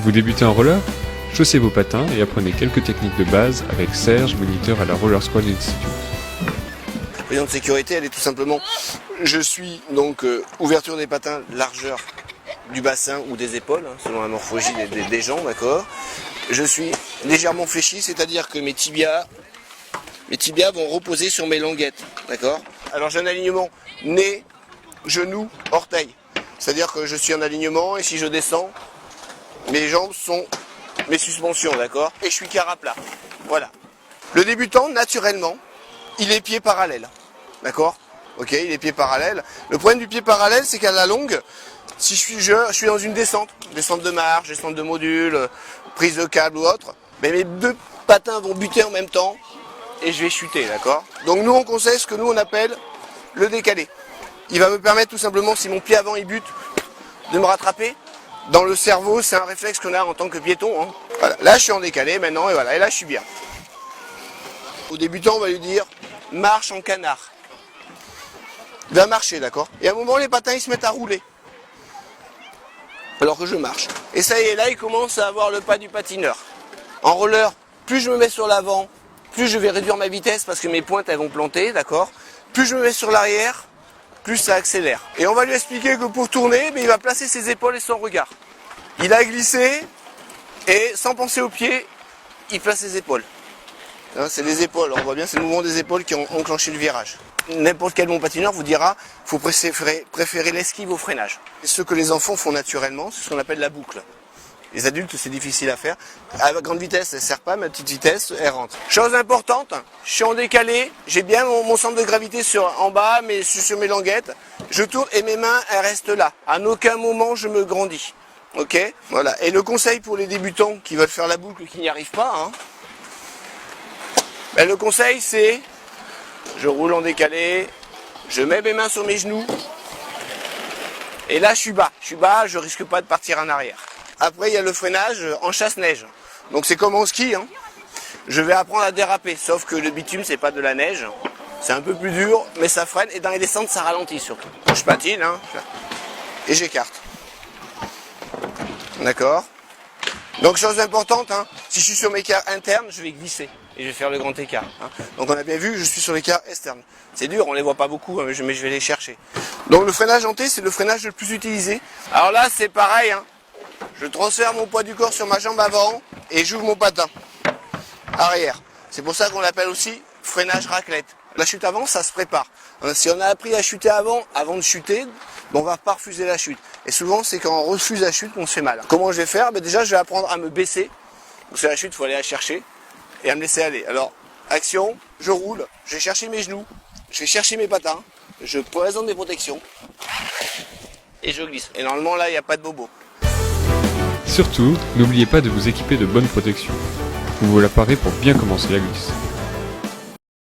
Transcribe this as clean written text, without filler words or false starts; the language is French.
Vous débutez en roller? Chaussez vos patins et apprenez quelques techniques de base avec Serge, moniteur à la Roller Squad Institute. La prévision de sécurité, elle est tout simplement, je suis donc ouverture des patins, largeur du bassin ou des épaules, hein, selon la morphologie des jambes, d'accord. Je suis légèrement fléchi, c'est-à-dire que mes tibias vont reposer sur mes languettes, d'accord. Alors j'ai un alignement nez, genou, orteil. C'est-à-dire que je suis en alignement et si je descends, mes jambes sont mes suspensions, d'accord. Et je suis quart à plat, voilà. Le débutant, naturellement, il est pied parallèle, d'accord. Ok, il est pied parallèle. Le problème du pied parallèle, c'est qu'à la longue, si je suis dans une descente de marche, descente de module, prise de câble ou autre, mais mes deux patins vont buter en même temps et je vais chuter, d'accord. Donc nous, on conseille ce que nous on appelle le décalé. Il va me permettre tout simplement, si mon pied avant il bute, de me rattraper. Dans le cerveau, c'est un réflexe qu'on a en tant que piéton. Hein. Voilà. Là, je suis en décalé maintenant et voilà. Et là, je suis bien. Au débutant, on va lui dire marche en canard. Il va marcher, d'accord. Et à un moment, les patins, ils se mettent à rouler. Alors que je marche. Et ça y est, là, il commence à avoir le pas du patineur. En roller, plus je me mets sur l'avant, plus je vais réduire ma vitesse parce que mes pointes, elles vont planter, d'accord. Plus je me mets sur l'arrière, plus ça accélère. Et on va lui expliquer que pour tourner, il va placer ses épaules et son regard. Il a glissé et sans penser aux pieds, il place ses épaules. Hein, c'est les épaules, on voit bien, c'est le mouvement des épaules qui ont enclenché le virage. N'importe quel bon patineur vous dira qu'il faut préférer l'esquive au freinage. Et ce que les enfants font naturellement, c'est ce qu'on appelle la boucle. Les adultes, c'est difficile à faire. À grande vitesse, elle ne sert pas, mais à petite vitesse, elle rentre. Chose importante, je suis en décalé, j'ai bien mon centre de gravité en bas, mais sur mes languettes. Je tourne et mes mains, elles restent là. À aucun moment, je me grandis. Ok? Voilà. Et le conseil pour les débutants qui veulent faire la boucle et qui n'y arrivent pas, hein, le conseil, c'est je roule en décalé, je mets mes mains sur mes genoux, et là, je suis bas, je risque pas de partir en arrière. Après, il y a le freinage en chasse-neige. Donc c'est comme en ski. Hein. Je vais apprendre à déraper, sauf que le bitume, c'est pas de la neige. C'est un peu plus dur, mais ça freine. Et dans les descentes, ça ralentit surtout. Je patine, hein, et j'écarte. D'accord. Donc chose importante, hein, si je suis sur mes écarts internes, je vais glisser. Et je vais faire le grand écart. Hein. Donc on a bien vu, je suis sur l'écart externe. C'est dur, on les voit pas beaucoup, hein, mais je vais les chercher. Donc le freinage en T, c'est le freinage le plus utilisé. Alors là, c'est pareil. Hein. Je transfère mon poids du corps sur ma jambe avant et j'ouvre mon patin arrière. C'est pour ça qu'on l'appelle aussi freinage raclette. La chute avant, ça se prépare. Si on a appris à chuter avant de chuter, on va pas refuser la chute. Et souvent, c'est quand on refuse la chute qu'on se fait mal. Comment je vais faire? Déjà, je vais apprendre à me baisser. Parce que la chute, il faut aller la chercher et à me laisser aller. Alors, action, je roule, je vais chercher mes genoux, je vais chercher mes patins, je présente mes protections et je glisse. Et normalement, là, il n'y a pas de bobo. Surtout, n'oubliez pas de vous équiper de bonnes protections. Vous vous la parez pour bien commencer la glisse.